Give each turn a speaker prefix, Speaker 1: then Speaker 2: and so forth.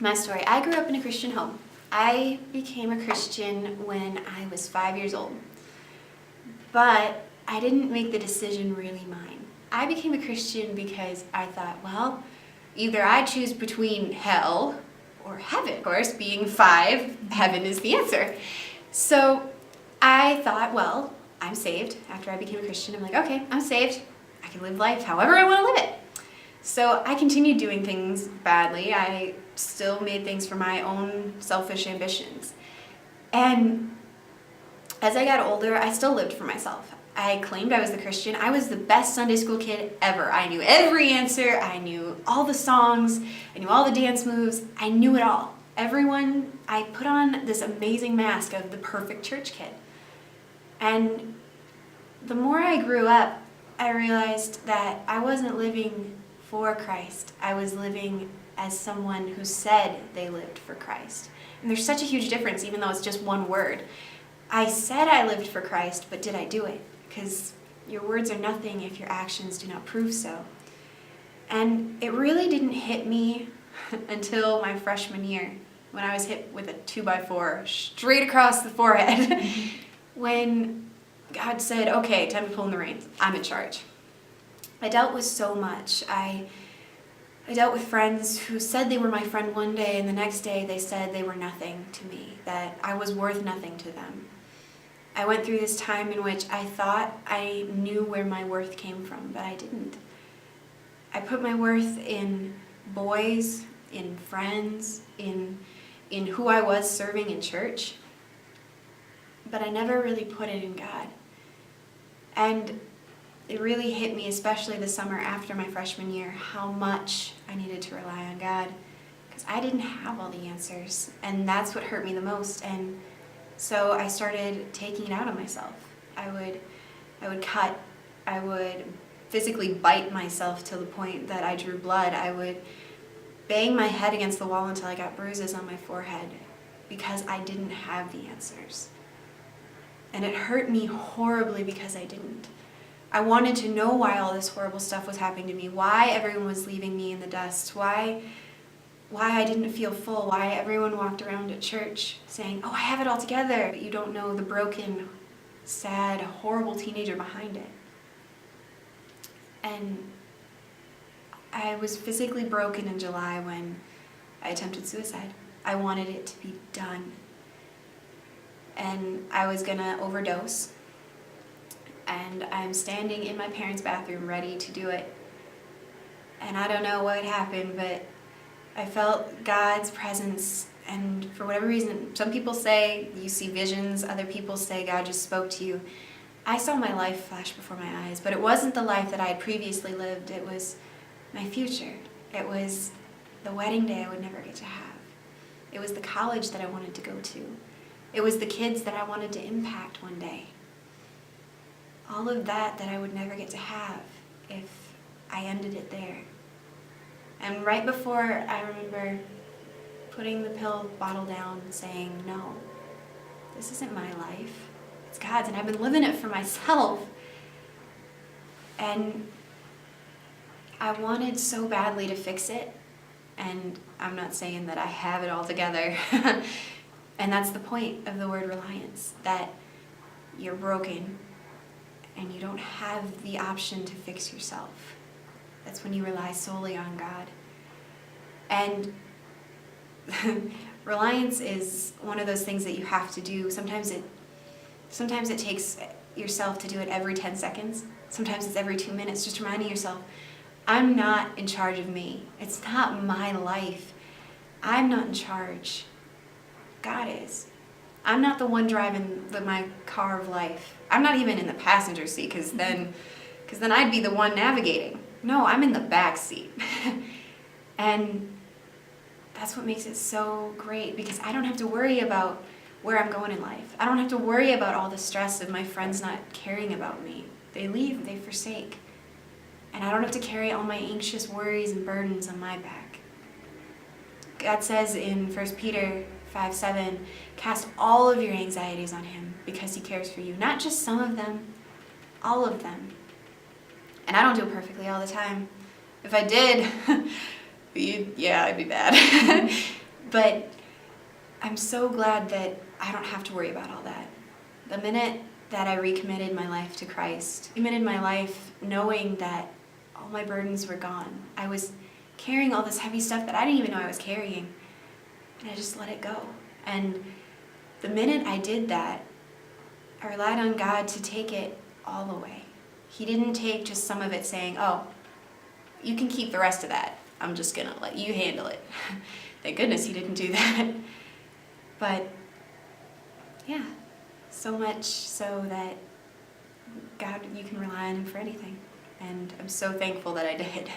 Speaker 1: My story. I grew up in a Christian home. I became a Christian when I was 5 years old. But I didn't make the decision really mine. I became a Christian because I thought, well, either I choose between hell or heaven. Of course, being 5, heaven is the answer. So I thought, well, I'm saved. After I became a Christian, I'm like, okay, I'm saved. I can live life however I want to live it. So I continued doing things badly. I still made things for my own selfish ambitions. And as I got older, I still lived for myself. I claimed I was the Christian. I was the best Sunday school kid ever. I knew every answer. I knew all the songs. I knew all the dance moves. I knew it all. I put on this amazing mask of the perfect church kid. And the more I grew up, I realized that I wasn't living for Christ. I was living as someone who said they lived for Christ. And there's such a huge difference, even though it's just one word. I said I lived for Christ, but did I do it? Because your words are nothing if your actions do not prove so. And it really didn't hit me until my freshman year, when I was hit with a 2x4 straight across the forehead, when God said, okay, time to pull in the reins. I'm in charge. I dealt with so much. I dealt with friends who said they were my friend one day, and the next day they said they were nothing to me, that I was worth nothing to them. I went through this time in which I thought I knew where my worth came from, but I didn't. I put my worth in boys, in friends, in who I was serving in church, but I never really put it in God. And it really hit me, especially the summer after my freshman year, how much I needed to rely on God, because I didn't have all the answers, and that's what hurt me the most. And so I started taking it out on myself. I would cut, I would physically bite myself to the point that I drew blood. I would bang my head against the wall until I got bruises on my forehead, because I didn't have the answers. And it hurt me horribly because I didn't. I wanted to know why all this horrible stuff was happening to me, why everyone was leaving me in the dust, why I didn't feel full, why everyone walked around at church saying, oh, I have it all together, but you don't know the broken, sad, horrible teenager behind it. And I was physically broken in July when I attempted suicide. I wanted it to be done. And I was gonna overdose. And I'm standing in my parents' bathroom ready to do it. And I don't know what happened, but I felt God's presence, and for whatever reason, some people say you see visions, other people say God just spoke to you. I saw my life flash before my eyes, but it wasn't the life that I had previously lived. It was my future. It was the wedding day I would never get to have. It was the college that I wanted to go to. It was the kids that I wanted to impact one day. All of that I would never get to have if I ended it there. And right before, I remember putting the pill bottle down and saying, no, this isn't my life. It's God's, and I've been living it for myself. And I wanted so badly to fix it, and I'm not saying that I have it all together. And that's the point of the word reliance, that you're broken and you don't have the option to fix yourself. That's when you rely solely on God. And reliance is one of those things that you have to do. Sometimes it takes yourself to do it every 10 seconds. Sometimes it's every 2 minutes, just reminding yourself, I'm not in charge of me. It's not my life. I'm not in charge. God is. I'm not the one driving my car of life. I'm not even in the passenger seat, because then I'd be the one navigating. No, I'm in the back seat. And that's what makes it so great, because I don't have to worry about where I'm going in life. I don't have to worry about all the stress of my friends not caring about me. They leave, they forsake. And I don't have to carry all my anxious worries and burdens on my back. God says in 1 Peter 5:7, cast all of your anxieties on him because he cares for you. Not just some of them, all of them. And I don't do it perfectly all the time. If I did, I'd be bad. But I'm so glad that I don't have to worry about all that. The minute that I recommitted my life to Christ, committed my life knowing that all my burdens were gone. I was carrying all this heavy stuff that I didn't even know I was carrying, and I just let it go. And the minute I did that, I relied on God to take it all away. He didn't take just some of it saying, oh, you can keep the rest of that. I'm just going to let you handle it. Thank goodness he didn't do that. But yeah, so much so that God, you can rely on him for anything. And I'm so thankful that I did.